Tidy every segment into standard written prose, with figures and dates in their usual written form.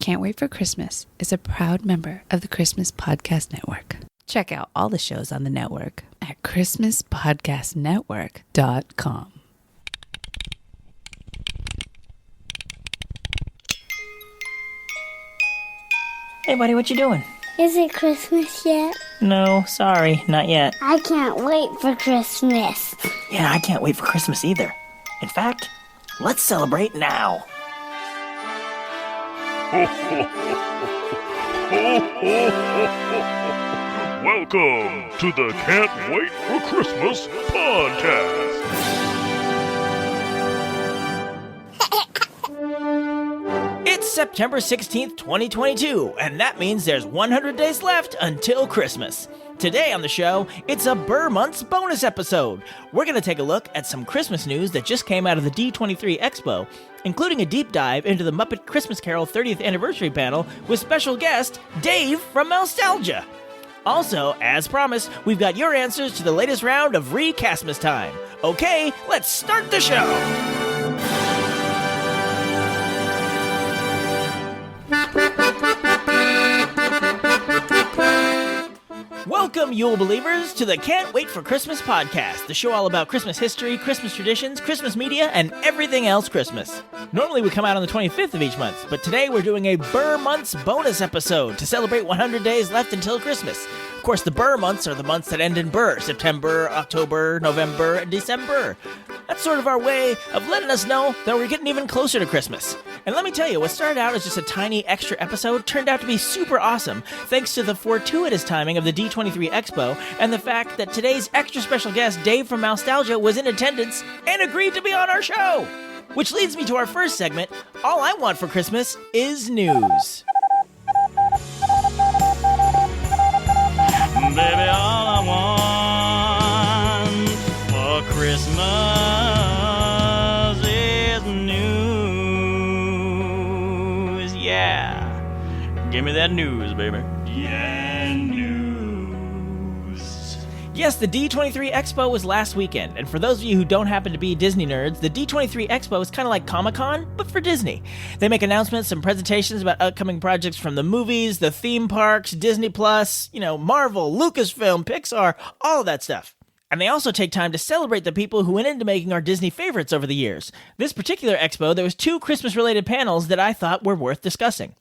Can't Wait for Christmas is a proud member of the Christmas Podcast Network. Check out all the shows on the network at christmaspodcastnetwork.com. Hey, buddy, what you doing? Is it Christmas yet? No, sorry, not yet. I can't wait for Christmas. Yeah, I can't wait for Christmas either. In fact, let's celebrate now. Welcome to the Can't Wait for Christmas Podcast. It's September 16th, 2022, and that means there's 100 days left until Christmas. Today on the show, it's a Burr Months bonus episode. We're going to take a look at some Christmas news that just came out of the D23 Expo, including a deep dive into the Muppet Christmas Carol 30th Anniversary Panel with special guest Dave from Mousetalgia. Also, as promised, we've got your answers to the latest round of Recastmas Time. Okay, let's start the show! Welcome, Yule Believers, to the Can't Wait for Christmas podcast, the show all about Christmas history, Christmas traditions, Christmas media, and everything else Christmas. Normally we come out on the 25th of each month, but today we're doing a Burr Months bonus episode to celebrate 100 days left until Christmas. Of course, the Burr months are the months that end in Burr: September, October, November, and December. That's sort of our way of letting us know that we're getting even closer to Christmas. And let me tell you, what started out as just a tiny extra episode turned out to be super awesome, thanks to the fortuitous timing of the D23 Expo and the fact that today's extra special guest, Dave from Mousetalgia, was in attendance and agreed to be on our show. Which leads me to our first segment, All I Want for Christmas is News. Baby, all I want for Christmas is news. Yeah. Give me that news, baby. Yeah, news. Yes, the D23 Expo was last weekend, and for those of you who don't happen to be Disney nerds, the D23 Expo is kind of like Comic-Con, but for Disney. They make announcements and presentations about upcoming projects from the movies, the theme parks, Disney+, Marvel, Lucasfilm, Pixar, all of that stuff. And they also take time to celebrate the people who went into making our Disney favorites over the years. This particular expo, there was 2 Christmas-related panels that I thought were worth discussing.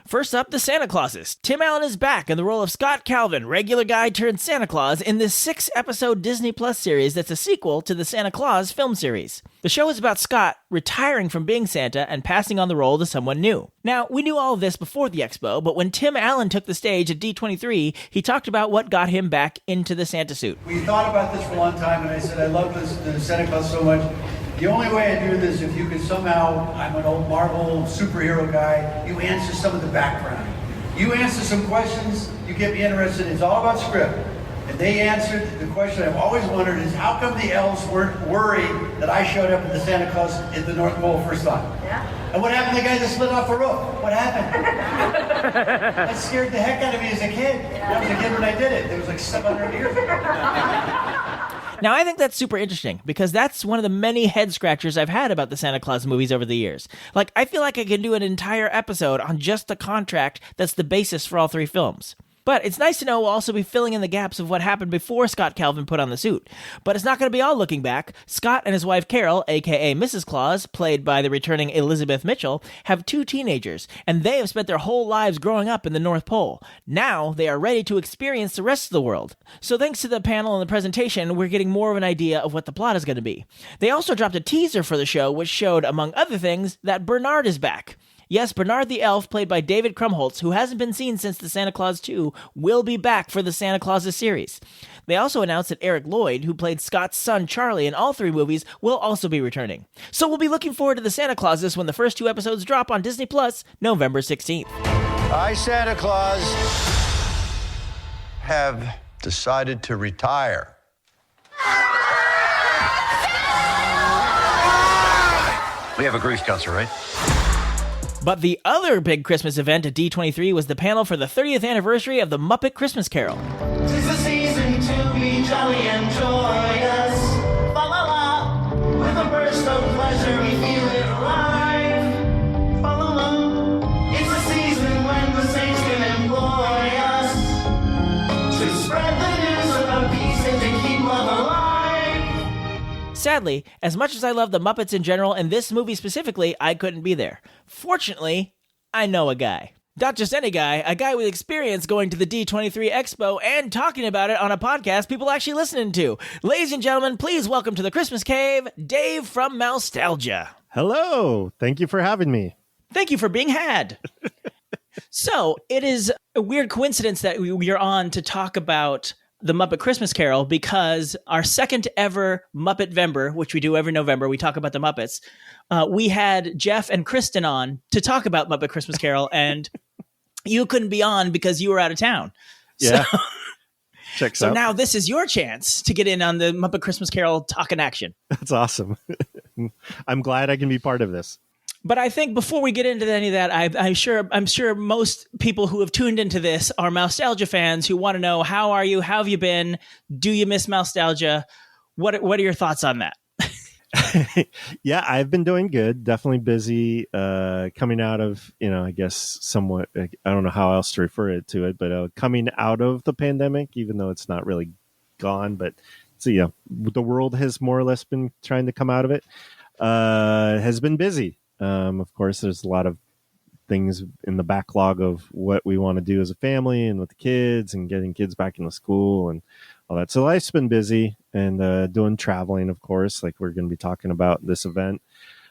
First up, the Santa Clauses. Tim Allen is back in the role of Scott Calvin, regular guy turned Santa Claus, in this 6-episode Disney Plus series that's a sequel to the Santa Claus film series. The show is about Scott retiring from being Santa and passing on the role to someone new. Now, we knew all of this before the expo, but when Tim Allen took the stage at D23, he talked about what got him back into the Santa suit. We thought about this for a long time, and I said, I love the Santa Claus so much. The only way I do this, if you could somehow, I'm an old Marvel superhero guy, you answer some of the background. You answer some questions, you get me interested. It's all about script. And they answered the question I've always wondered is, how come the elves weren't worried that I showed up at the Santa Claus at the North Pole first time? Yeah. And what happened to the guy that slid off the roof? What happened? That scared the heck out of me as a kid. I was a kid when I did it. It was like 700 years ago. Now, I think that's super interesting, because that's one of the many head-scratchers I've had about the Santa Claus movies over the years. Like, I feel like I can do an entire episode on just the contract that's the basis for all 3 films. But it's nice to know we'll also be filling in the gaps of what happened before Scott Calvin put on the suit. But it's not going to be all looking back. Scott and his wife Carol, aka Mrs. Claus, played by the returning Elizabeth Mitchell, have 2 teenagers, and they have spent their whole lives growing up in the North Pole. Now they are ready to experience the rest of the world. So thanks to the panel and the presentation, we're getting more of an idea of what the plot is going to be. They also dropped a teaser for the show, which showed, among other things, that Bernard is back. Yes, Bernard the Elf, played by David Krumholtz, who hasn't been seen since the Santa Claus 2, will be back for the Santa Clauses series. They also announced that Eric Lloyd, who played Scott's son Charlie in all 3 movies, will also be returning. So we'll be looking forward to the Santa Clauses when the first 2 episodes drop on Disney Plus, November 16th. I, Santa Claus, have decided to retire. We have a grief counselor, right? But the other big Christmas event at D23 was the panel for the 30th anniversary of the Muppet Christmas Carol. 'Tis the season to be jolly and joyous. Fa la la, with a burst of pleasure we feel it alive. Fa la la, it's the season Sadly, as much as I love the Muppets in general and this movie specifically, I couldn't be there. Fortunately, I know a guy. Not just any guy, a guy with experience going to the D23 Expo and talking about it on a podcast people actually listening to. Ladies and gentlemen, please welcome to the Christmas Cave, Dave from Mousetalgia. Hello. Thank you for having me. Thank you for being had. So, it is a weird coincidence that we are on to talk about the Muppet Christmas Carol because our second ever Muppet-vember, which we do every November, we talk about the Muppets. We had Jeff and Kristen on to talk about Muppet Christmas Carol, and you couldn't be on because you were out of town. Yeah. Checks out. So now this is your chance to get in on the Muppet Christmas Carol talk in action. That's awesome. I'm glad I can be part of this. But I think before we get into any of that, I'm sure most people who have tuned into this are Mousetalgia fans who want to know, how are you? How have you been? Do you miss Mousetalgia? What are your thoughts on that? Yeah, I've been doing good. Definitely busy. Coming out of, I guess somewhat, I don't know how else to refer to it, but coming out of the pandemic, even though it's not really gone, but the world has more or less been trying to come out of it. Has been busy. Of course, there's a lot of things in the backlog of what we want to do as a family and with the kids and getting kids back into school and all that. So life's been busy and doing traveling, of course, like we're going to be talking about this event.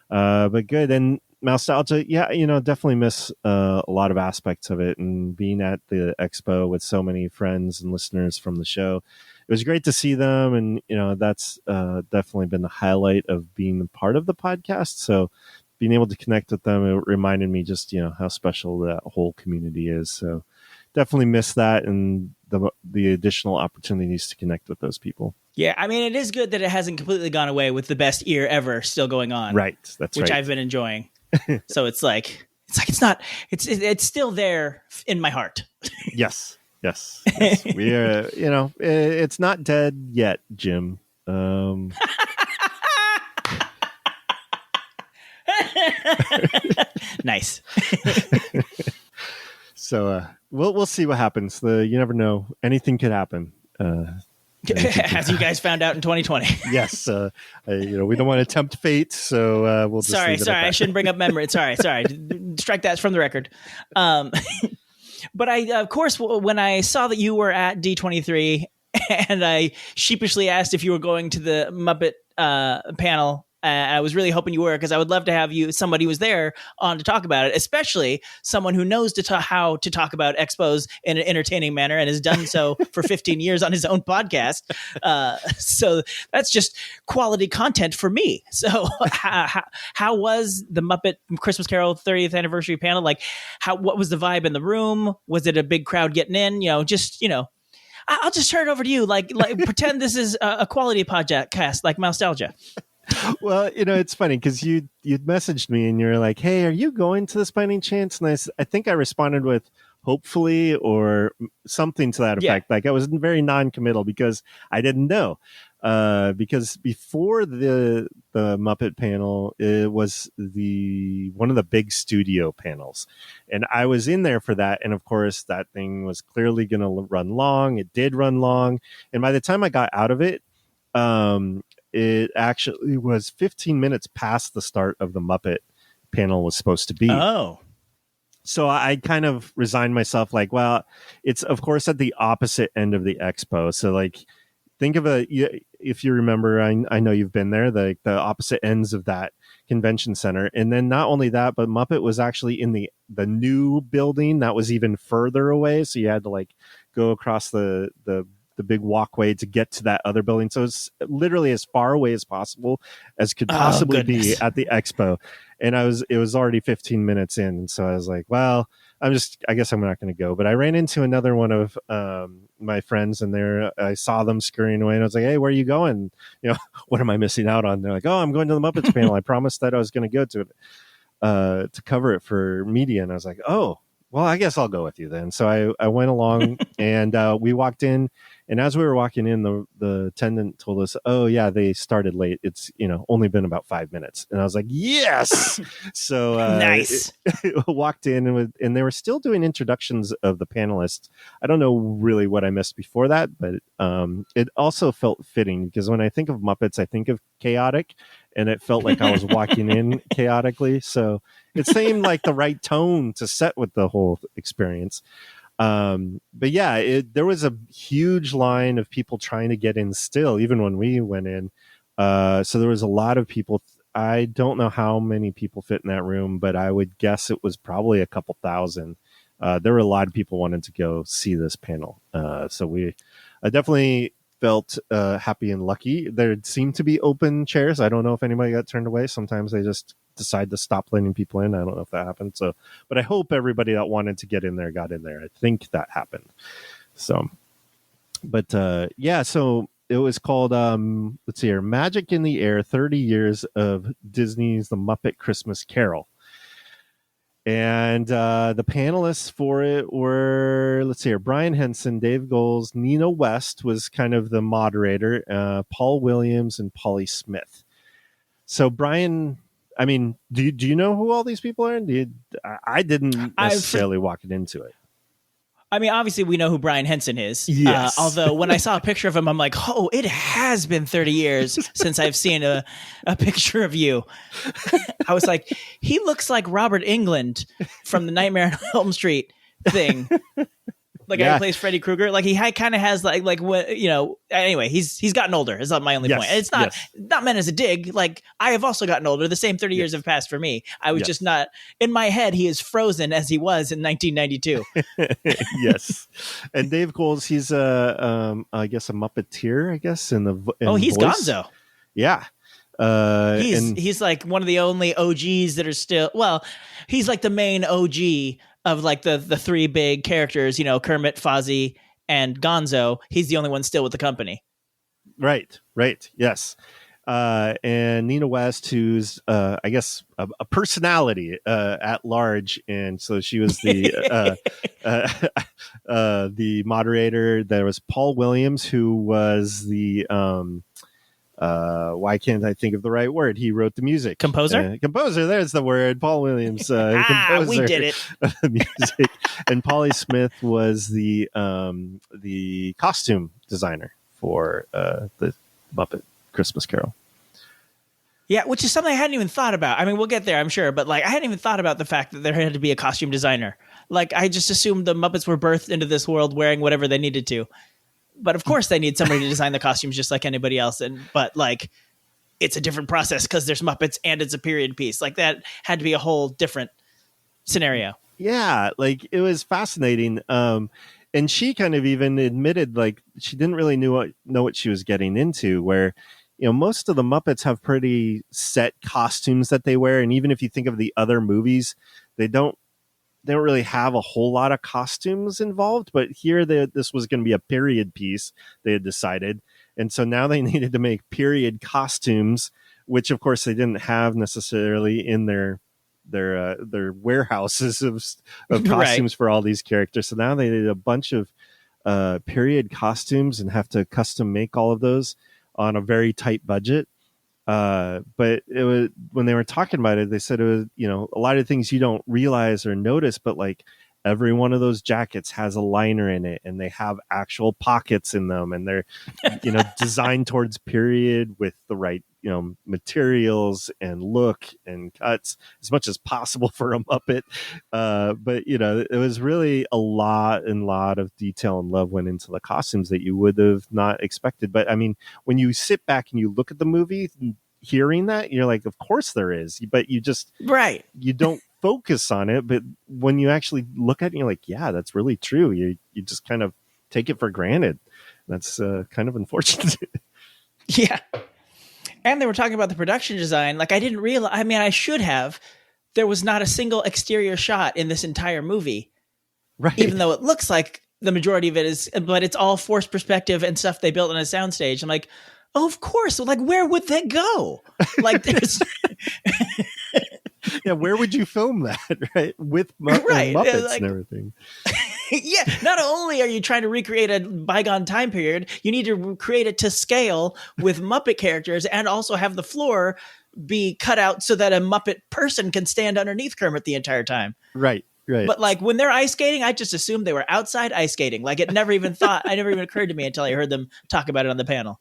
But good. And Mousetalgia, yeah, definitely miss a lot of aspects of it. And being at the expo with so many friends and listeners from the show, it was great to see them. And, that's definitely been the highlight of being a part of the podcast. So being able to connect with them, it reminded me just, how special that whole community is. So definitely miss that and the additional opportunities to connect with those people. Yeah, I mean, it is good that it hasn't completely gone away with the best year ever still going on. Right, that's which right. I've been enjoying. So it's still there in my heart. Yes. We are, it's not dead yet, Jim. Nice. So we'll see what happens. You never know. Anything could happen. As you guys found out in 2020. Yes. We don't want to tempt fate, so we'll just Sorry. I shouldn't bring up memory. Sorry. Strike that from the record. But of course, when I saw that you were at D23 and I sheepishly asked if you were going to the Muppet panel, I was really hoping you were, because I would love to have somebody who was there on to talk about it, especially someone who knows how to talk about expos in an entertaining manner and has done so for 15 years on his own podcast. So that's just quality content for me. So how was the Muppet Christmas Carol 30th anniversary panel? Like, what was the vibe in the room? Was it a big crowd getting in? I'll just turn it over to you. Like pretend this is a quality podcast like Mousetalgia. Well, it's funny because you'd messaged me and you're like, hey, are you going to this by any chance? And I think I responded with hopefully or something to that effect. Yeah. Like I was very non-committal because I didn't know. Because before the Muppet panel, it was one of the big studio panels. And I was in there for that. And of course, that thing was clearly going to run long. It did run long. And by the time I got out of it, it actually was 15 minutes past the start of the Muppet panel was supposed to be. Oh. So I kind of resigned myself like, well, it's of course at the opposite end of the expo. So like, think of if you remember, I know you've been there, the opposite ends of that convention center. And then not only that, but Muppet was actually in the new building that was even further away. So you had to like go across the big walkway to get to that other building. So it's literally as far away as possible as could possibly be at the expo. And it was already 15 minutes in. And so I was like, well, I guess I'm not going to go. But I ran into another one of my friends and I saw them scurrying away and I was like, hey, where are you going? What am I missing out on? They're like, oh, I'm going to the Muppets panel. I promised that I was going to go to it to cover it for media. And I was like, oh, well, I guess I'll go with you then. So I went along and we walked in And as we were walking in, the attendant told us, "Oh yeah, they started late. It's only been about 5 minutes." And I was like, "Yes!" So Nice. Walked in and they were still doing introductions of the panelists. I don't know really what I missed before that, but it also felt fitting because when I think of Muppets, I think of chaotic, and it felt like I was walking in chaotically. So it seemed like the right tone to set with the whole experience. But yeah, there was a huge line of people trying to get in still, even when we went in. So there was a lot of people. I don't know how many people fit in that room, but I would guess it was probably a couple thousand. There were a lot of people wanting to go see this panel. So I definitely felt happy and lucky. There seemed to be open chairs. I don't know if anybody got turned away. Sometimes they just decide to stop letting people in. I don't know if that happened. So, but I hope everybody that wanted to get in there got in there. I think that happened. So, but yeah, so it was called, let's see here, Magic in the Air, 30 Years of Disney's The Muppet Christmas Carol. And the panelists for it were, let's see here, Brian Henson, Dave Goles, Nina West was kind of the moderator, Paul Williams, and Polly Smith. So Brian, I mean, do you know who all these people are? I didn't necessarily walk it into it. I mean, obviously, we know who Brian Henson is. Yes. Although, when I saw a picture of him, I'm like, oh, it has been 30 years since I've seen a picture of you. I was like, he looks like Robert Englund from the Nightmare on Elm Street thing. Like, yeah. I plays Freddy Krueger. Like, he kind of has like what, anyway, he's gotten older. Is my only point. And it's not meant as a dig. Like, I have also gotten older. The same 30 years have passed for me. I was just not, in my head, he is frozen as he was in 1992. Yes. And Dave Goles, he's I guess a Muppeteer, I guess, in he's voice. Gonzo. Yeah. He's like one of the only OGs that are still, well, he's like the main OG of like the three big characters, Kermit, Fozzie, and Gonzo. He's the only one still with the company. Right. Yes. And Nina West, who's I guess a personality at large, and so she was the the moderator. There was Paul Williams, who was the why can't I think of the right word? He wrote the music. Composer? Composer, there's the word. Paul Williams. Composer we did it. of the music. And Polly Smith was the costume designer for the Muppet Christmas Carol. Yeah, which is something I hadn't even thought about. I mean, we'll get there, I'm sure, but like I hadn't even thought about the fact that there had to be a costume designer. Like, I just assumed the Muppets were birthed into this world wearing whatever they needed to. But of course they need somebody to design the costumes just like anybody else. But like, it's a different process because there's Muppets and it's a period piece. Like, that had to be a whole different scenario. Yeah, like, it was fascinating. And she kind of even admitted like she didn't really know what she was getting into, where most of the Muppets have pretty set costumes that they wear. And even if you think of the other movies, they don't really have a whole lot of costumes involved, but here this was going to be a period piece, they had decided. And so now they needed to make period costumes, which of course they didn't have necessarily in their warehouses of costumes for all these characters. So now they did a bunch of period costumes and have to custom make all of those on a very tight budget. But it was, when they were talking about it, they said it was, a lot of things you don't realize or notice, but like every one of those jackets has a liner in it and they have actual pockets in them, and they're, designed towards period with the right, materials and look and cuts as much as possible for a Muppet. But it was really a lot of detail and love went into the costumes that you would have not expected. But I mean, when you sit back and you look at the movie, hearing that, you're like, of course there is, but you just, you don't focus on it. But when you actually look at it, you're like, yeah, that's really true. You just kind of take it for granted. That's kind of unfortunate. Yeah. And they were talking about the production design. Like, I didn't realize, I mean, I should have. There was not a single exterior shot in this entire movie. Right. Even though it looks like the majority of it is, but it's all forced perspective and stuff they built on a soundstage. I'm like, oh, of course. Like, where would that go? Like, there's. Yeah, where would you film that, right? With Muppets like, and everything. Yeah, not only are you trying to recreate a bygone time period, you need to create it to scale with Muppet characters and also have the floor be cut out so that a Muppet person can stand underneath Kermit the entire time. Right. But like when they're ice skating, I just assumed they were outside ice skating. Like it never even occurred to me until I heard them talk about it on the panel.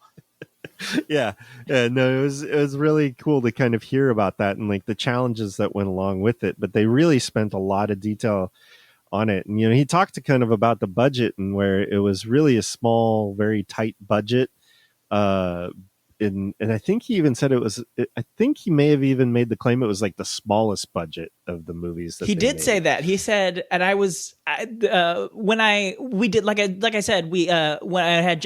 Yeah. No, it was really cool to kind of hear about that and like the challenges that went along with it. But they really spent a lot of detail on it. And, he talked to kind of about the budget and where it was really a small, very tight budget. And I think he even said I think he may have even made the claim it was like the smallest budget of the movies. That he did say that. He said, and I was when I said when I had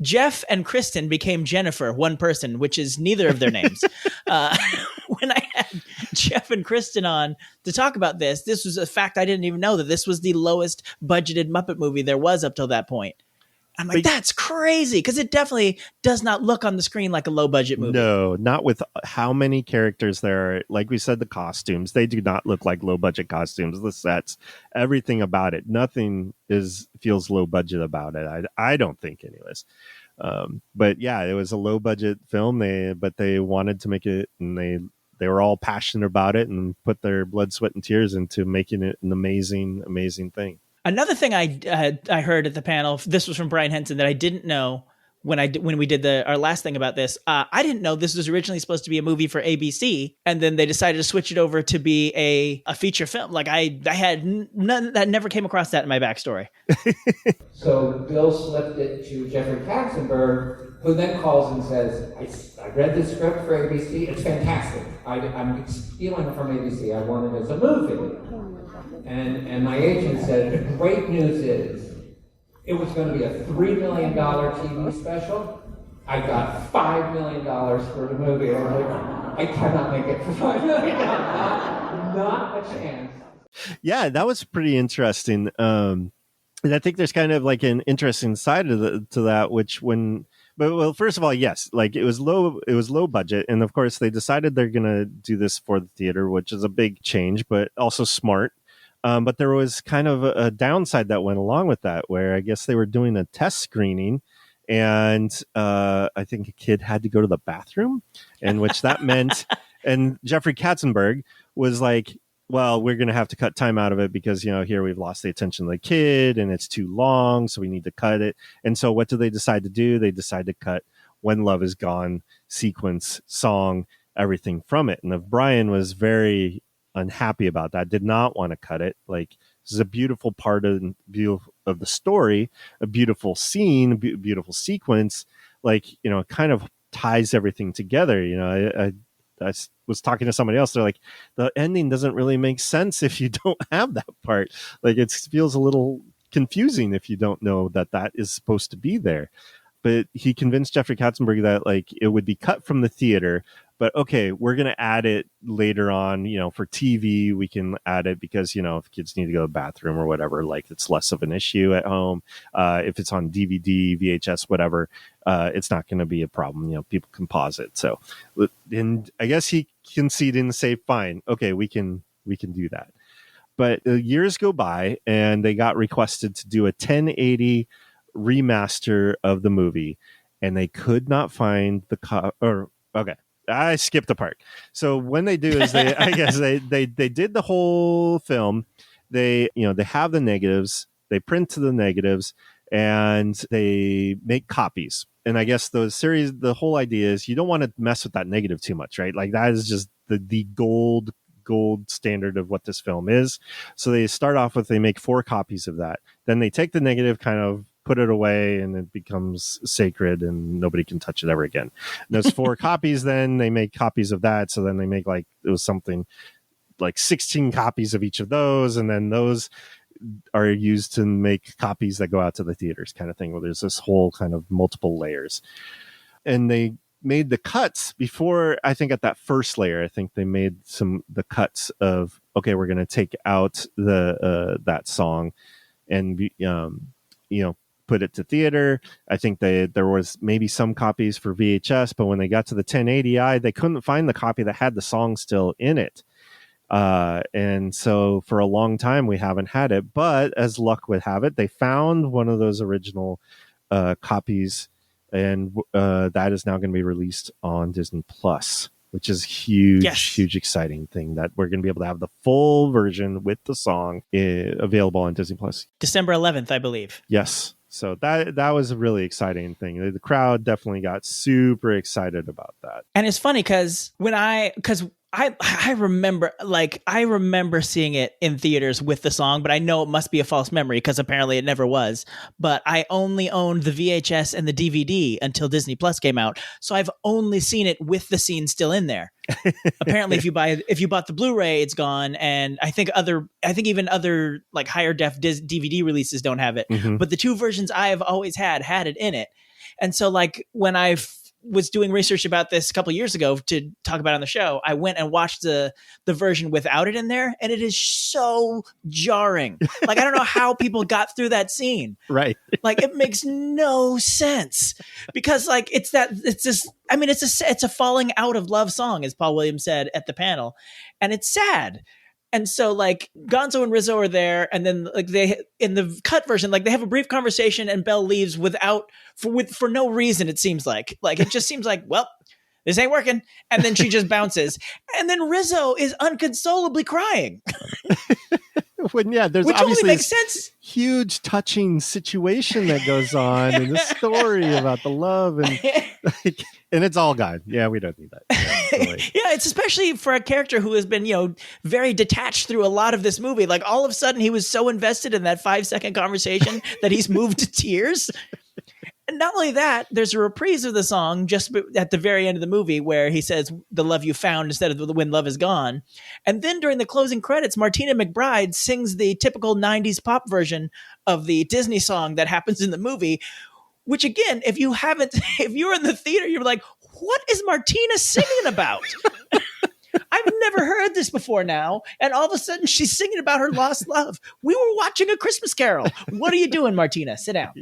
Jeff and Kristen became Jennifer, one person, which is neither of their names. When I had Jeff and Kristen on to talk about this was a fact I didn't even know, that this was the lowest budgeted Muppet movie there was up till that point. I'm like, that's crazy, because it definitely does not look on the screen like a low budget movie. No, not with how many characters there are. Like we said, the costumes, they do not look like low budget costumes. The sets, everything about it, nothing feels low budget about it. I don't think, anyways. But yeah, it was a low budget film. But they wanted to make it, and they were all passionate about it and put their blood, sweat, and tears into making it an amazing, amazing thing. Another thing I heard at the panel, this was from Brian Henson, that I didn't know when we did our last thing about this. I didn't know this was originally supposed to be a movie for ABC, and then they decided to switch it over to be a feature film. Like I had none, that never came across that in my backstory. So Bill slipped it to Jeffrey Katzenberg, who then calls and says, I read the script for ABC. It's fantastic. I'm stealing it from ABC. I want it as a movie. And my agent said, the great news is, it was going to be a $3 million TV special. I got $5 million for the movie. I was like, I cannot make it for $5 million. Not a chance. Yeah, that was pretty interesting. And I think there's kind of like an interesting side to that, well, first of all, yes, like it was low budget. And of course they decided they're going to do this for the theater, which is a big change, but also smart. But there was kind of a downside that went along with that, where I guess they were doing a test screening, and I think a kid had to go to the bathroom, and which that meant, and Jeffrey Katzenberg was like, well, we're going to have to cut time out of it because, here we've lost the attention of the kid and it's too long, so we need to cut it. And so what do they decide to do? They decide to cut When Love Is Gone, sequence, song, everything from it. And if Brian was very unhappy about that, did not want to cut it. Like, this is a beautiful part of the story, a beautiful scene, beautiful sequence. Like, it kind of ties everything together. I was talking to somebody else. They're like, the ending doesn't really make sense if you don't have that part. Like, it feels a little confusing if you don't know that is supposed to be there. But he convinced Jeffrey Katzenberg that like it would be cut from the theater, but okay, we're going to add it later on, for TV, we can add it because, if kids need to go to the bathroom or whatever, like it's less of an issue at home. If it's on DVD, VHS, whatever, it's not going to be a problem. People can pause it. So, and I guess he conceded and say, fine, okay, we can do that. But years go by and they got requested to do a 1080 remaster of the movie, and they could not find I skipped a part. So when they do is I guess they did the whole film. They have the negatives, they print to the negatives, and they make copies. And I guess the whole idea is you don't want to mess with that negative too much, right? Like that is just the gold standard of what this film is. So they start off with, they make 4 copies of that. Then they take the negative, kind of put it away, and it becomes sacred and nobody can touch it ever again. And those 4 copies, then they make copies of that. So then they make it was something like 16 copies of each of those. And then those are used to make copies that go out to the theaters, kind of thing, where there's this whole kind of multiple layers. And they made the cuts before, I think at that first layer, I think they made the cuts of, okay, we're going to take out that song and put it to theater. I think there was maybe some copies for VHS, but when they got to the 1080i, they couldn't find the copy that had the song still in it. And so for a long time we haven't had it, but as luck would have it, they found one of those original copies, and that is now going to be released on Disney Plus, which is huge exciting thing that we're going to be able to have the full version with the song available on Disney Plus. December 11th, I believe. Yes. So that was a really exciting thing. The crowd definitely got super excited about that. And it's funny because I remember seeing it in theaters with the song, but I know it must be a false memory because apparently it never was. But I only owned the VHS and the DVD until Disney Plus came out, so I've only seen it with the scene still in there. Apparently, if you bought the Blu-ray, it's gone, and I think even other like higher def DVD releases don't have it. Mm-hmm. But the two versions I have always had it in it, and so like when I was doing research about this a couple of years ago to talk about it on the show, I went and watched the version without it in there, and it is so jarring. Like, I don't know how people got through that scene. Right. Like, it makes no sense because like it's a falling out of love song, as Paul Williams said at the panel, and it's sad. And so like Gonzo and Rizzo are there, and then like they in the cut version, like they have a brief conversation and Belle leaves for no reason. It seems like it just seems like, well, this ain't working. And then she just bounces. And then Rizzo is unconsolably crying. When there's which obviously only makes sense. Huge touching situation that goes on in the story about the love and and it's all gone. Yeah, we don't need that. Yeah, it's especially for a character who has been, very detached through a lot of this movie. Like all of a sudden he was so invested in that 5-second conversation that he's moved to tears. And not only that, there's a reprise of the song just at the very end of the movie where he says, "The love you found" instead of "the when love is gone." And then during the closing credits, Martina McBride sings the typical 90s pop version of the Disney song that happens in the movie, which again, if you're in the theater, you're like, what is Martina singing about? I've never heard this before now. And all of a sudden she's singing about her lost love. We were watching A Christmas Carol. What are you doing, Martina? Sit down.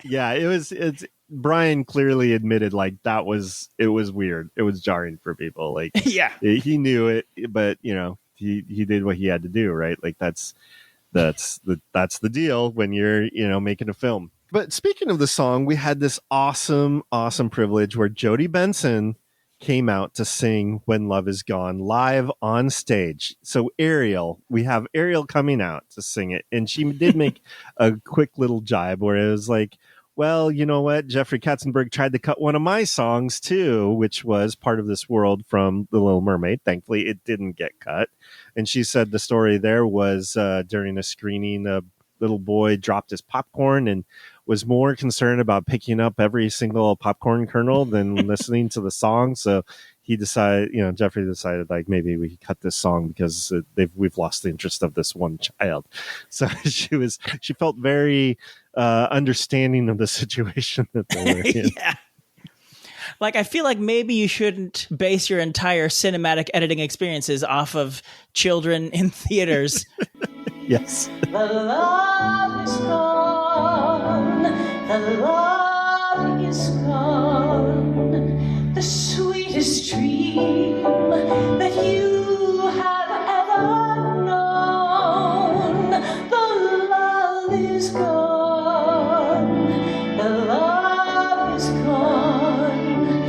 Yeah, it's Brian clearly admitted like it was weird. It was jarring for people. Like, yeah, he knew it, but he did what he had to do, right? Like that's the deal when you're making a film. But speaking of the song, we had this awesome privilege where Jodie Benson came out to sing When Love Is Gone live on stage. So we have Ariel coming out to sing it. And she did make a quick little jibe where it was like, well, you know what? Jeffrey Katzenberg tried to cut one of my songs too, which was Part of This World from The Little Mermaid. Thankfully, it didn't get cut. And she said the story there was during a screening, a little boy dropped his popcorn and was more concerned about picking up every single popcorn kernel than listening to the song. So he decided, Jeffrey decided like maybe we could cut this song because we've lost the interest of this one child. So she felt very understanding of the situation that they were in. Yeah. Like, I feel like maybe you shouldn't base your entire cinematic editing experiences off of children in theaters. Yes. The love is gone. The love is gone. The sweetest dream that you have ever known. The love is gone. The love is gone.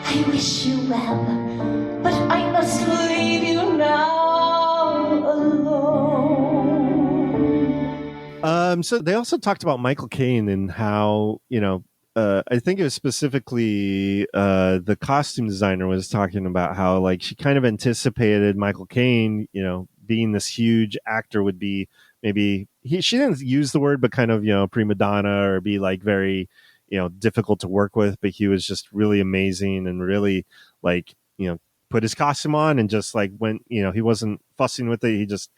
I wish you well, but I must leave you now alone. So they also talked about Michael Caine and how, I think it was specifically the costume designer was talking about how like she kind of anticipated Michael Caine, being this huge actor would be maybe she didn't use the word, but kind of, prima donna or be like very, difficult to work with. But he was just really amazing and really like, put his costume on and just like went, he wasn't fussing with it. He just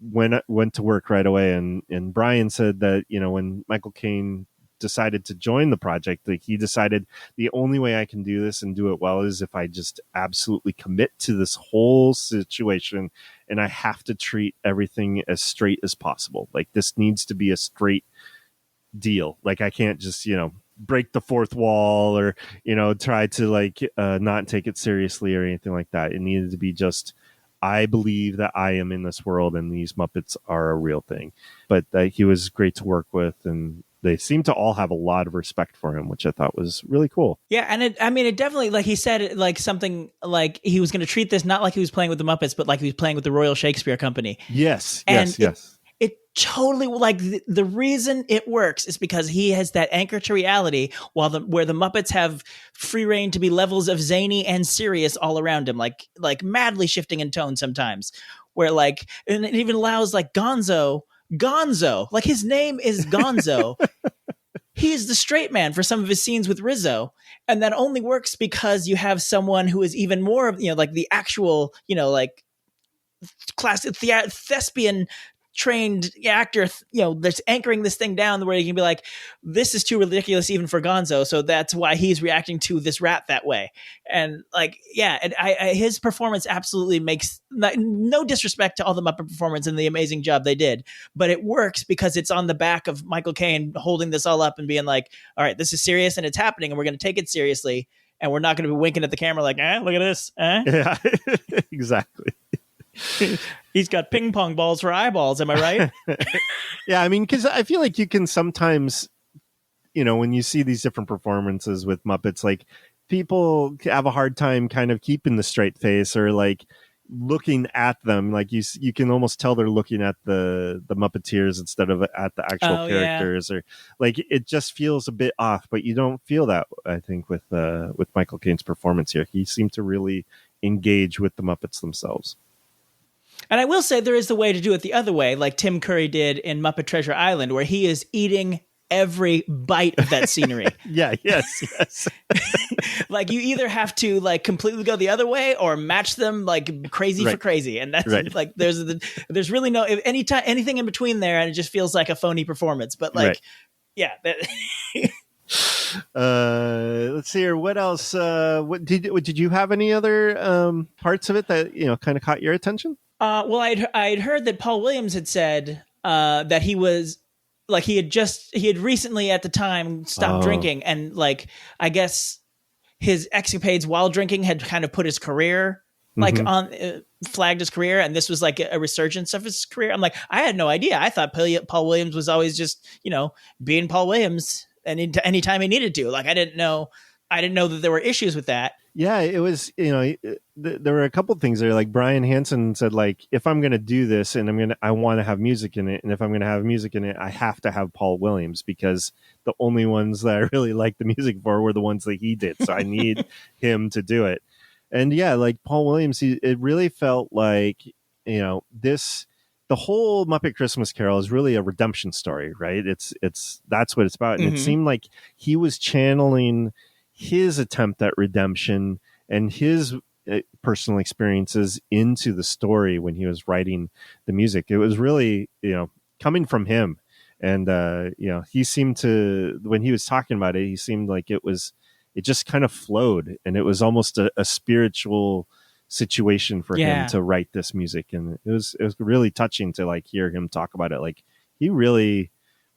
went to work right away. And Brian said that, when Michael Caine decided to join the project, like he decided the only way I can do this and do it well is if I just absolutely commit to this whole situation, and I have to treat everything as straight as possible. Like this needs to be a straight deal. Like I can't just, break the fourth wall or, try to like not take it seriously or anything like that. It needed to be just, I believe that I am in this world and these Muppets are a real thing. But he was great to work with, and they seem to all have a lot of respect for him, which I thought was really cool. Yeah, and it definitely, like he said, like something like he was going to treat this not like he was playing with the Muppets, but like he was playing with the Royal Shakespeare Company. Yes, and yes. It totally, like the reason it works is because he has that anchor to reality, where the Muppets have free reign to be levels of zany and serious all around him, like madly shifting in tone sometimes. Where like, and it even allows like Gonzo, like his name is Gonzo. He's the straight man for some of his scenes with Rizzo, and that only works because you have someone who is even more of like the actual like classic thespian trained actor, that's anchoring this thing down where you can be like, this is too ridiculous even for Gonzo, so that's why he's reacting to this rat that way. And like, yeah, and his performance absolutely makes no disrespect to all the Muppet performance and the amazing job they did, but it works because it's on the back of Michael Caine holding this all up and being like, all right, this is serious and it's happening and we're going to take it seriously, and we're not going to be winking at the camera like, look at this. Yeah, exactly. He's got ping pong balls for eyeballs. Am I right? Yeah, I mean, because I feel like you can sometimes, when you see these different performances with Muppets, like people have a hard time kind of keeping the straight face or like looking at them. Like you can almost tell they're looking at the Muppeteers instead of at the actual characters, or like it just feels a bit off. But you don't feel that, I think, with Michael Caine's performance here. He seemed to really engage with the Muppets themselves. And I will say there is the way to do it the other way, like Tim Curry did in Muppet Treasure Island, where he is eating every bite of that scenery. Yes. Like you either have to like completely go the other way or match them like crazy for crazy. And that's like, there's really no, anything in between there. And it just feels like a phony performance, but like, yeah. Let's see here. What else? What did you have any other parts of it that, kind of caught your attention? Well, I'd heard that Paul Williams had said that he was like he had recently at the time stopped drinking, and like I guess his escapades while drinking had kind of put his career like on flagged his career, and this was like a resurgence of his career. I'm like, I had no idea. I thought Paul Williams was always just being Paul Williams, and anytime he needed to. Like I didn't know that there were issues with that. Yeah, it was, there were a couple of things there. Like Brian Hansen said, like, if I'm going to do this and I want to have music in it. And if I'm going to have music in it, I have to have Paul Williams, because the only ones that I really liked the music for were the ones that he did. So I need him to do it. And yeah, like Paul Williams, it really felt like, the whole Muppet Christmas Carol is really a redemption story, right? That's what it's about. And it seemed like he was channeling his attempt at redemption and his personal experiences into the story when he was writing the music. It was really, coming from him. And, he seemed to, when he was talking about it, he seemed like it just kind of flowed, and it was almost a spiritual situation for him to write this music. And it was really touching to like hear him talk about it. Like he really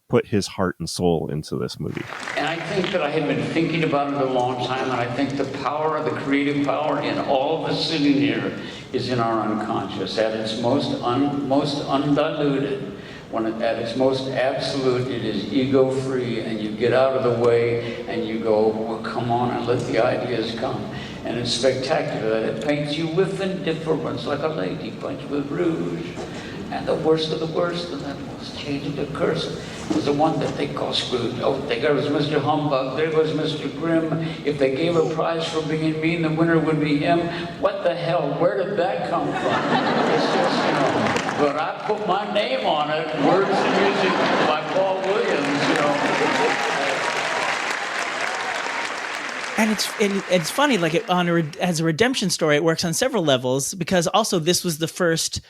put his heart and soul into this movie. And I think that I had been thinking about it a long time, and I think the power of the creative power in all of us sitting here is in our unconscious. At its most undiluted, at its most absolute, it is ego-free, and you get out of the way and you go, well, come on and let the ideas come. And it's spectacular. It paints you with indifference like a lady paints with rouge. And the worst of the worst, and that most changing the curse, was the one that they call Scrooge. Oh, there goes Mr. Humbug, there goes Mr. Grimm. If they gave a prize for being mean, the winner would be him. What the hell? Where did that come from? It's just, but I put my name on it, words and music by Paul Williams, And it's funny, like as a redemption story, it works on several levels, because also this was the first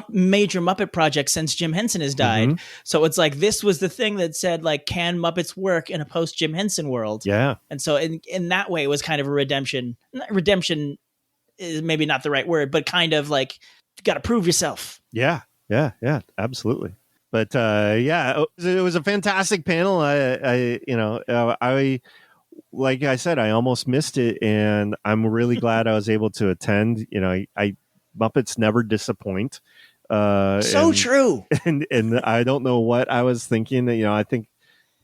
major Muppet project since Jim Henson has died. So it's like this was the thing that said, like, can Muppets work in a post Jim Henson world? Yeah. And so in that way, it was kind of a redemption. Redemption is maybe not the right word, but kind of like you got to prove yourself. Yeah, absolutely. But yeah, it was a fantastic panel. I like I said, I almost missed it, and I'm really glad I was able to attend. I Muppets never disappoint. So true. And I don't know what I was thinking. I think,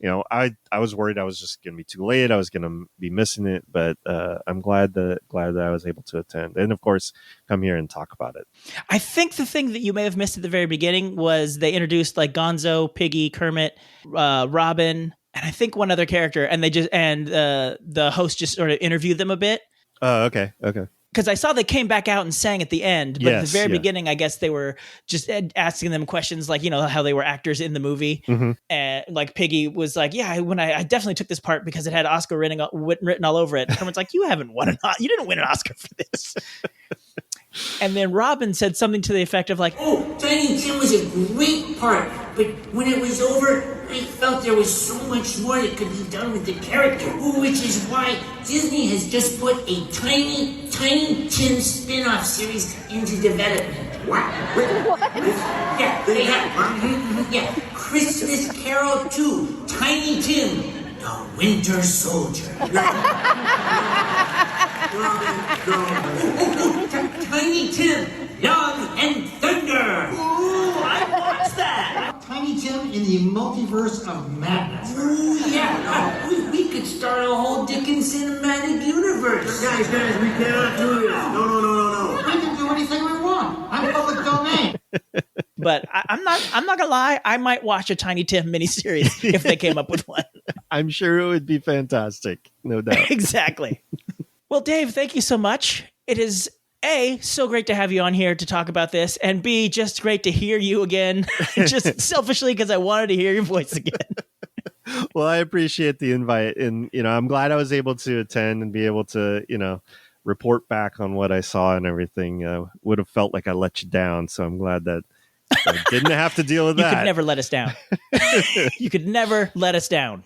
I was worried I was just going to be too late. I was going to be missing it, but I'm glad that I was able to attend, and of course, come here and talk about it. I think the thing that you may have missed at the very beginning was they introduced like Gonzo, Piggy, Kermit, Robin, and I think one other character, and the host just sort of interviewed them a bit. Oh, okay. Because I saw they came back out and sang at the end, but at the very beginning, I guess they were just asking them questions like, how they were actors in the movie. Mm-hmm. And like Piggy was like, yeah, I definitely took this part because it had Oscar written all over it. And Kermit's like, you didn't win an Oscar for this. And then Robin said something to the effect of like, oh, Tiny Tim was a great part, but when it was over, I felt there was so much more that could be done with the character, which is why Disney has just put a Tiny Tim spin-off series into development. What? Yeah, they have. Yeah, Christmas Carol 2, Tiny Tim, the Winter Soldier. Tiny Tim, Young and Thunder. Ooh, I watched that. Tiny Tim in the multiverse of madness. Ooh, yeah. We could start a whole Dickens cinematic universe. Guys, we cannot do this. No. We can do anything we want. I'm public domain. But I'm not gonna lie. I might watch a Tiny Tim miniseries if they came up with one. I'm sure it would be fantastic, no doubt. Exactly. Well, Dave, thank you so much. It is A, so great to have you on here to talk about this, and B, just great to hear you again, just selfishly because I wanted to hear your voice again. Well, I appreciate the invite, and I'm glad I was able to attend and be able to report back on what I saw and everything. Would have felt like I let you down, so I'm glad that I didn't have to deal with that. You could never let us down. You could never let us down.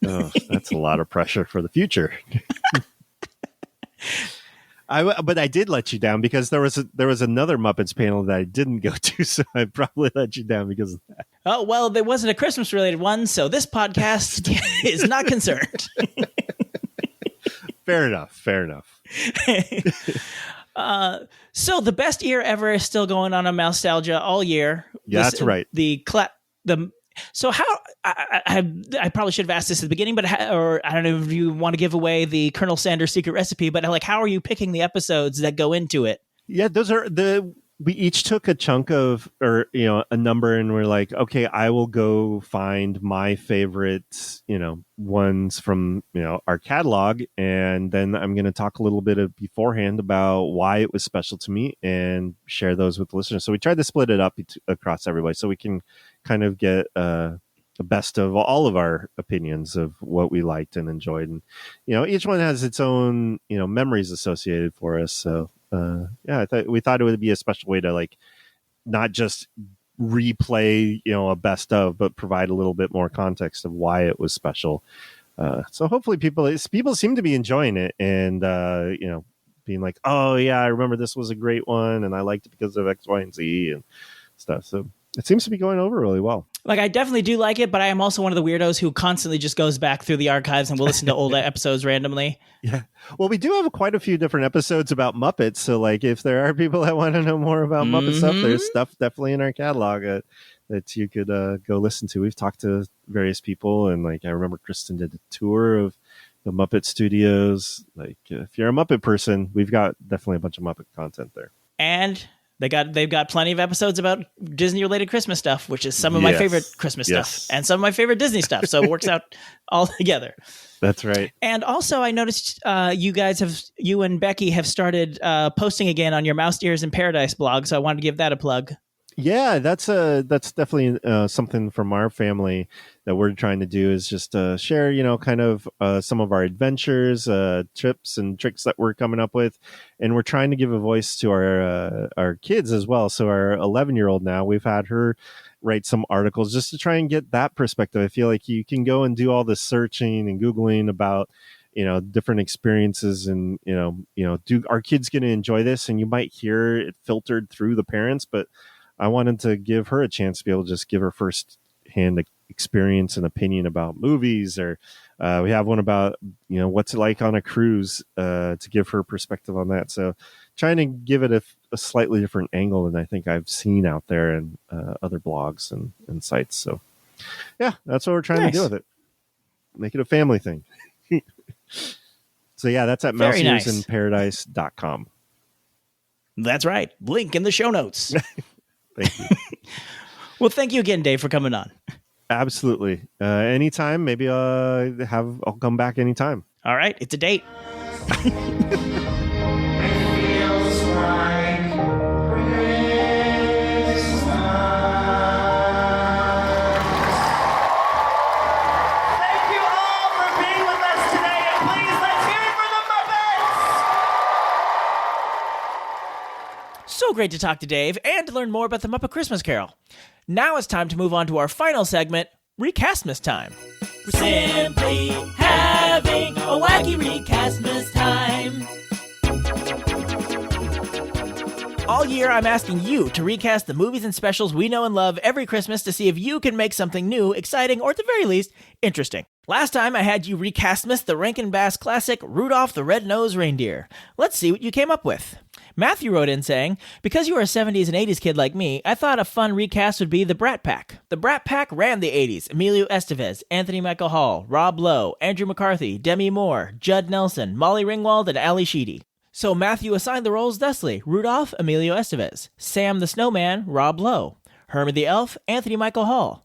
Oh, that's a lot of pressure for the future. But I did let you down because there was another Muppets panel that I didn't go to, so I probably let you down because of that. Oh, well, there wasn't a Christmas related one, so this podcast is not concerned. Fair enough. So the best year ever is still going on Mousetalgia all year. Yeah, that's right. So how I probably should have asked this at the beginning, but or I don't know if you want to give away the Colonel Sanders secret recipe, but like, how are you picking the episodes that go into it? Yeah, we each took a chunk of, or a number, and we're like, okay, I will go find my favorite, ones from our catalog, and then I'm going to talk a little bit beforehand about why it was special to me and share those with the listeners. So we tried to split it up across everybody, so we can kind of get the best of all of our opinions of what we liked and enjoyed, and each one has its own memories associated for us. So. We thought it would be a special way to like not just replay a best of, but provide a little bit more context of why it was special. So hopefully people seem to be enjoying it and being like, oh yeah, I remember this was a great one and I liked it because of X, Y, and Z and stuff. So it seems to be going over really well. Like, I definitely do like it, but I am also one of the weirdos who constantly just goes back through the archives and will listen to old episodes randomly. Yeah. Well, we do have quite a few different episodes about Muppets. So, like, if there are people that want to know more about Muppet stuff, there's stuff definitely in our catalog that you could go listen to. We've talked to various people, and, like, I remember Kristen did a tour of the Muppet Studios. Like, if you're a Muppet person, we've got definitely a bunch of Muppet content there. And they've got plenty of episodes about Disney related Christmas stuff, which is some of my favorite Christmas stuff and some of my favorite Disney stuff. So it works out all together. That's right. And also I noticed you and Becky have started posting again on your Mouse Ears in Paradise blog. So I wanted to give that a plug. Yeah, that's definitely something from our family that we're trying to do is just share, kind of some of our adventures, tips and tricks that we're coming up with. And we're trying to give a voice to our kids as well. So our 11-year-old now, we've had her write some articles just to try and get that perspective. I feel like you can go and do all this searching and Googling about different experiences and, do our kids going to enjoy this? And you might hear it filtered through the parents, but I wanted to give her a chance to be able to just give her first-hand experience and opinion about movies, or we have one about, what's it like on a cruise, to give her perspective on that. So trying to give it a slightly different angle than I think I've seen out there in other blogs and sites. So yeah, that's what we're trying to do with it. Make it a family thing. So yeah, that's at mouseearsinparadise.com. That's right. Link in the show notes. Thank you. Well, thank you again, Dave, for coming on. Absolutely. Anytime. Maybe I'll come back anytime. All right. It's a date. So great to talk to Dave and to learn more about the Muppet Christmas Carol. Now it's time to move on to our final segment, Recastmas Time. We're simply having a wacky Recastmas Time. All year, I'm asking you to recast the movies and specials we know and love every Christmas to see if you can make something new, exciting, or at the very least, interesting. Last time, I had you recastmas the Rankin Bass classic Rudolph the Red-Nosed Reindeer. Let's see what you came up with. Matthew wrote in saying, because you were a 70s and 80s kid like me, I thought a fun recast would be the Brat Pack. The Brat Pack ran the 80s. Emilio Estevez, Anthony Michael Hall, Rob Lowe, Andrew McCarthy, Demi Moore, Judd Nelson, Molly Ringwald, and Ali Sheedy. So Matthew assigned the roles thusly: Rudolph, Emilio Estevez; Sam the Snowman, Rob Lowe; Hermie the Elf, Anthony Michael Hall;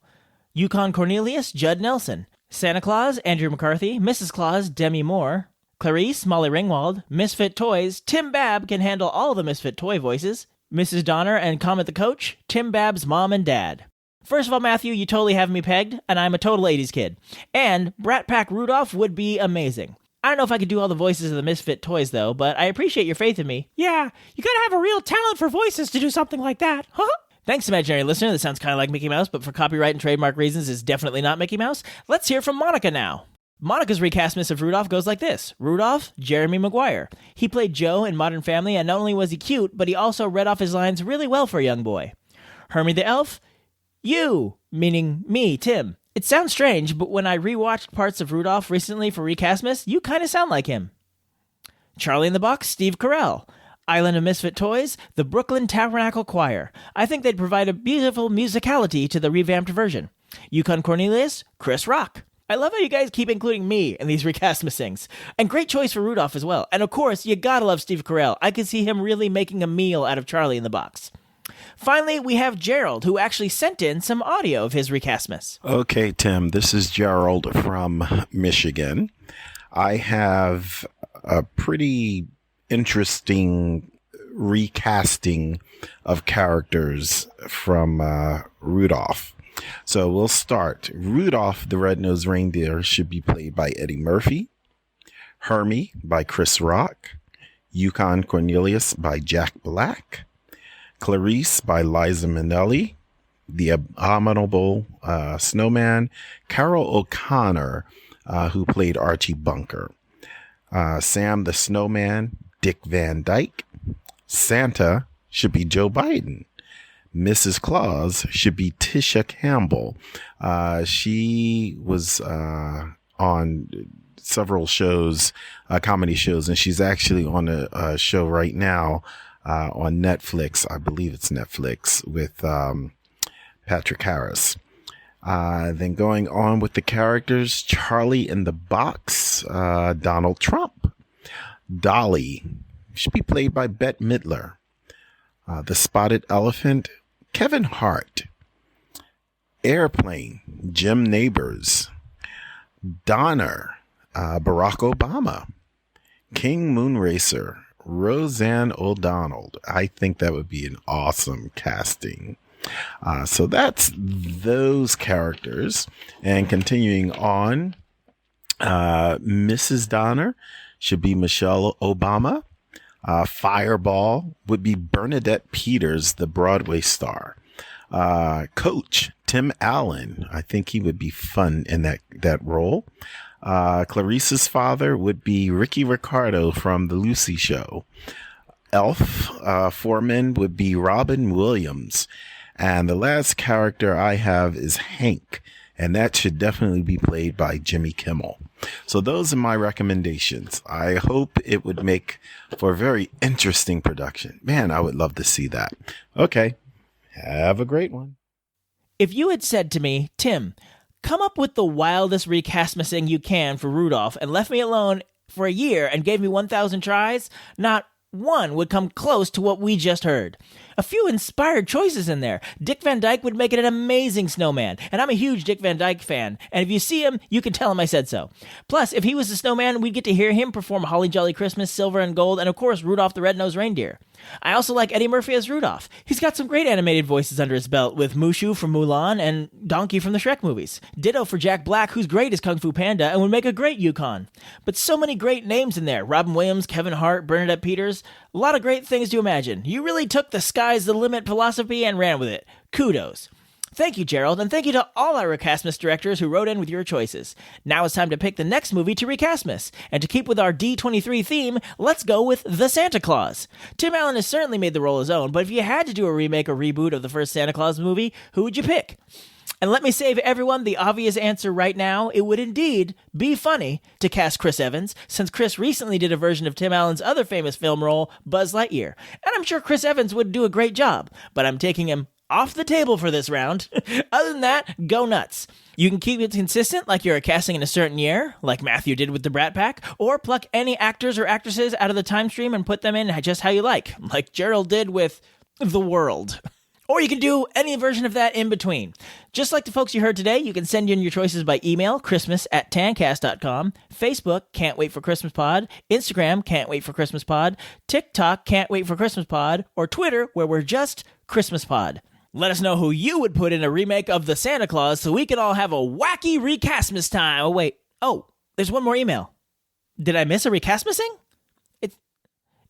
Yukon Cornelius, Judd Nelson; Santa Claus, Andrew McCarthy; Mrs. Claus, Demi Moore; Clarice, Molly Ringwald; Misfit Toys, Tim Babb can handle all the Misfit Toy voices; Mrs. Donner and Comet the Coach, Tim Babb's mom and dad. First of all, Matthew, you totally have me pegged, and I'm a total 80s kid. And Brat Pack Rudolph would be amazing. I don't know if I could do all the voices of the Misfit Toys, though, but I appreciate your faith in me. Yeah, you gotta have a real talent for voices to do something like that, huh? Thanks, imaginary listener. This sounds kind of like Mickey Mouse, but for copyright and trademark reasons, it's definitely not Mickey Mouse. Let's hear from Monica now. Monica's recastmas of Rudolph goes like this. Rudolph, Jeremy Maguire. He played Joe in Modern Family, and not only was he cute, but he also read off his lines really well for a young boy. Hermie the Elf, you, meaning me, Tim. It sounds strange, but when I rewatched parts of Rudolph recently for Recastmas, you kind of sound like him. Charlie in the Box, Steve Carell. Island of Misfit Toys, the Brooklyn Tabernacle Choir. I think they'd provide a beautiful musicality to the revamped version. Yukon Cornelius, Chris Rock. I love how you guys keep including me in these Recastmas things. And great choice for Rudolph as well. And of course, you gotta love Steve Carell. I could see him really making a meal out of Charlie in the Box. Finally, we have Gerald, who actually sent in some audio of his Recastmas. Okay, Tim, this is Gerald from Michigan. I have a pretty interesting recasting of characters from Rudolph. So we'll start. Rudolph the Red-Nosed Reindeer should be played by Eddie Murphy. Hermie by Chris Rock. Yukon Cornelius by Jack Black. Clarice by Liza Minnelli. The Abominable Snowman, Carol O'Connor, who played Archie Bunker. Sam the Snowman, Dick Van Dyke. Santa should be Joe Biden. Mrs. Claus should be Tisha Campbell. She was on several shows, comedy shows, and she's actually on a show right now on Netflix. I believe it's Netflix with Patrick Harris. Then going on with the characters, Charlie in the Box, Donald Trump. Dolly should be played by Bette Midler. The Spotted Elephant, Kevin Hart. Airplane, Jim Nabors. Donner, Barack Obama. King Moonracer, Roseanne O'Donnell. I think that would be an awesome casting. So that's those characters. And continuing on, Mrs. Donner should be Michelle Obama. Fireball would be Bernadette Peters, the Broadway star. Coach, Tim Allen. I think he would be fun in that role. Clarice's father would be Ricky Ricardo from The Lucy Show. Elf foreman would be Robin Williams. And the last character I have is Hank, and that should definitely be played by Jimmy Kimmel. So those are my recommendations. I hope it would make for a very interesting production. Man, I would love to see that. Okay, have a great one. If you had said to me, Tim, come up with the wildest recastmasing you can for Rudolph and left me alone for a year and gave me 1,000 tries, not one would come close to what we just heard. A few inspired choices in there. Dick Van Dyke would make it an amazing snowman, and I'm a huge Dick Van Dyke fan, and if you see him, you can tell him I said so. Plus, if he was the snowman, we'd get to hear him perform Holly Jolly Christmas, Silver and Gold, and of course, Rudolph the Red-Nosed Reindeer. I also like Eddie Murphy as Rudolph. He's got some great animated voices under his belt with Mushu from Mulan and Donkey from the Shrek movies. Ditto for Jack Black, who's great as Kung Fu Panda and would make a great Yukon. But so many great names in there. Robin Williams, Kevin Hart, Bernadette Peters. A lot of great things to imagine. You really took the sky's the limit philosophy and ran with it. Kudos. Thank you, Gerald, and thank you to all our Recastmas directors who wrote in with your choices. Now it's time to pick the next movie to Recastmas. And to keep with our D23 theme, let's go with The Santa Claus. Tim Allen has certainly made the role his own, but if you had to do a remake or reboot of the first Santa Claus movie, who would you pick? And let me save everyone the obvious answer right now. It would indeed be funny to cast Chris Evans, since Chris recently did a version of Tim Allen's other famous film role, Buzz Lightyear. And I'm sure Chris Evans would do a great job, but I'm taking him off the table for this round. Other than that, go nuts. You can keep it consistent like you're casting in a certain year, like Matthew did with the Brat Pack, or pluck any actors or actresses out of the time stream and put them in just how you like Gerald did with The World. Or you can do any version of that in between. Just like the folks you heard today, you can send in your choices by email, christmas@tancast.com, Facebook, Can't Wait for Christmas Pod, Instagram, Can't Wait for Christmas Pod, TikTok, Can't Wait for Christmas Pod, or Twitter, where we're just Christmas Pod. Let us know who you would put in a remake of The Santa Claus so we can all have a wacky Recastmas time. Oh, wait. Oh, there's one more email. Did I miss a Recastmasing?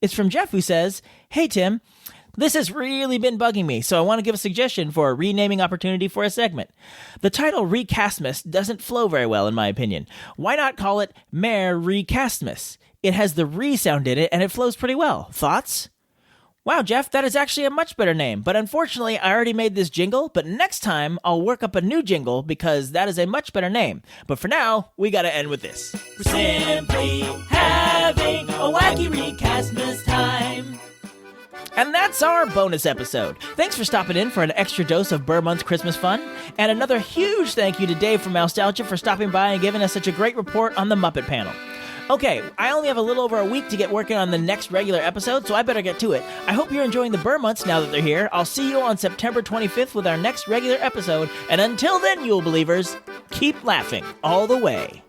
It's from Jeff, who says, Hey, Tim. This has really been bugging me, so I want to give a suggestion for a renaming opportunity for a segment. The title Recastmas doesn't flow very well, in my opinion. Why not call it Mer Recastmas? It has the re sound in it, and it flows pretty well. Thoughts? Wow, Jeff, that is actually a much better name, but unfortunately I already made this jingle, but next time I'll work up a new jingle because that is a much better name. But for now, we gotta end with this. We're simply having a wacky Recastmas time. And that's our bonus episode. Thanks for stopping in for an extra dose of Burr Month's Christmas fun. And another huge thank you to Dave from Mousetalgia for stopping by and giving us such a great report on the Muppet panel. Okay, I only have a little over a week to get working on the next regular episode, so I better get to it. I hope you're enjoying the Burr Months now that they're here. I'll see you on September 25th with our next regular episode. And until then, Yule Believers, keep laughing all the way.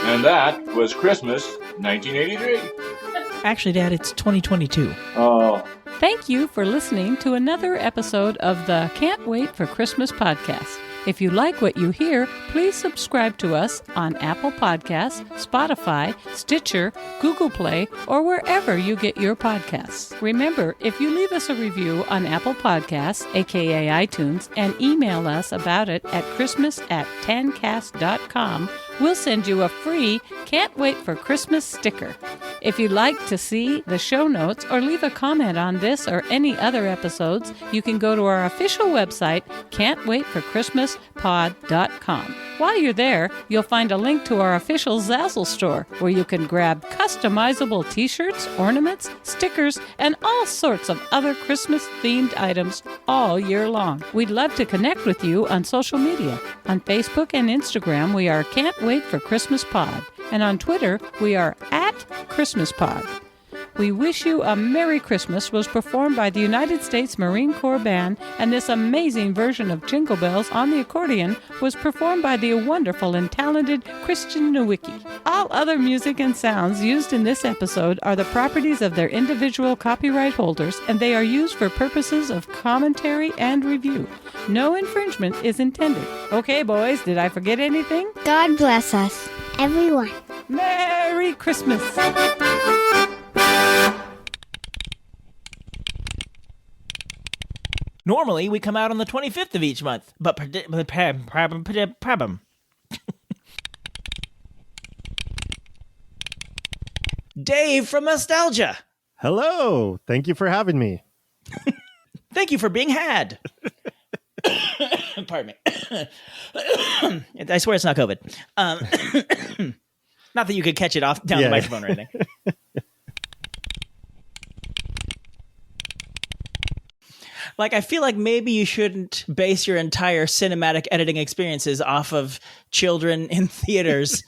And that was Christmas 1983. Actually, Dad, it's 2022. Oh. Thank you for listening to another episode of the Can't Wait for Christmas podcast. If you like what you hear, please subscribe to us on Apple Podcasts, Spotify, Stitcher, Google Play, or wherever you get your podcasts. Remember, if you leave us a review on Apple Podcasts, aka iTunes, and email us about it at christmas@tancast.com, we'll send you a free Can't Wait for Christmas sticker. If you'd like to see the show notes or leave a comment on this or any other episodes, you can go to our official website, can'twaitforchristmaspod.com. While you're there, you'll find a link to our official Zazzle store, where you can grab customizable t-shirts, ornaments, stickers, and all sorts of other Christmas-themed items all year long. We'd love to connect with you on social media. On Facebook and Instagram, we are Can't Wait for Christmas Pod. And on Twitter, we are @ChristmasPod. We Wish You a Merry Christmas was performed by the United States Marine Corps Band, and this amazing version of Jingle Bells on the accordion was performed by the wonderful and talented Christian Nowicki. All other music and sounds used in this episode are the properties of their individual copyright holders, and they are used for purposes of commentary and review. No infringement is intended. Okay, boys, did I forget anything? God bless us, everyone. Merry Christmas! Normally, we come out on the 25th of each month, but Dave from Mousetalgia. Hello. Thank you for having me. Thank you for being had. Pardon me. I swear it's not COVID. Not that you could catch it off down the microphone or anything. Like, I feel like maybe you shouldn't base your entire cinematic editing experiences off of children in theaters.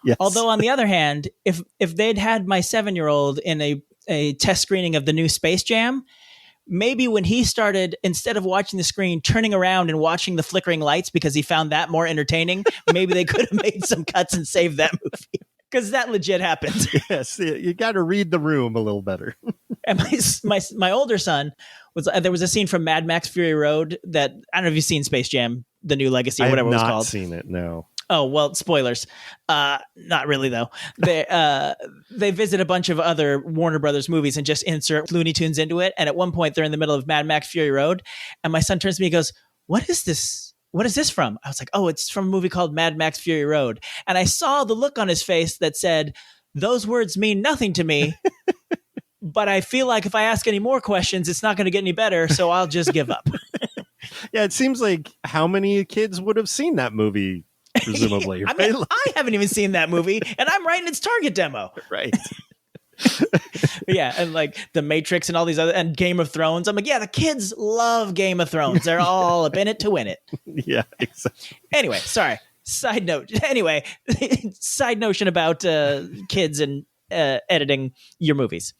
Yes. Although, on the other hand, if they'd had my 7-year-old in a test screening of the new Space Jam, maybe when he started, instead of watching the screen, turning around and watching the flickering lights because he found that more entertaining, maybe they could have made some cuts and saved that movie. Because that legit happened. Yes, you got to read the room a little better. And my older son there was a scene from Mad Max Fury Road that, I don't know if you've seen Space Jam, The New Legacy, or whatever it was called. I have not seen it, no. Oh, well, spoilers. Not really, though. They visit a bunch of other Warner Brothers movies and just insert Looney Tunes into it. And at one point, they're in the middle of Mad Max Fury Road. And my son turns to me and goes, "What is this? What is this from?" I was like, "Oh, it's from a movie called Mad Max Fury Road." And I saw the look on his face that said, "Those words mean nothing to me. But I feel like if I ask any more questions, it's not going to get any better. So I'll just give up." Yeah, it seems like how many kids would have seen that movie? Presumably, right? I mean, I haven't even seen that movie, and I'm writing its target demo. Right. Yeah, and like The Matrix and all these other, and Game of Thrones. I'm like, yeah, the kids love Game of Thrones. They're all up in it to win it. Yeah, exactly. Anyway, sorry. Side note. Anyway, side notion about kids and editing your movies.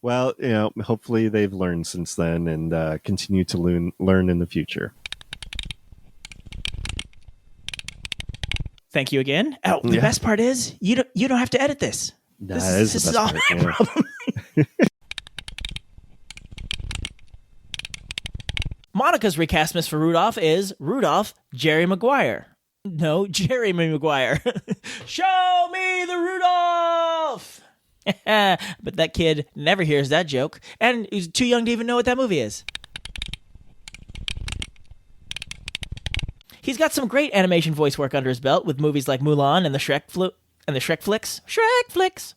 Well, hopefully they've learned since then and continue to learn in the future. Thank you again. Oh, the best part is you don't have to edit this. This is all my problem. Monica's recastmas for Rudolph is Rudolph Jerry Maguire. No, Jeremy Maguire. Show me the Rudolph! But that kid never hears that joke, and he's too young to even know what that movie is. He's got some great animation voice work under his belt with movies like Mulan and the Shrek flicks. Shrek flicks!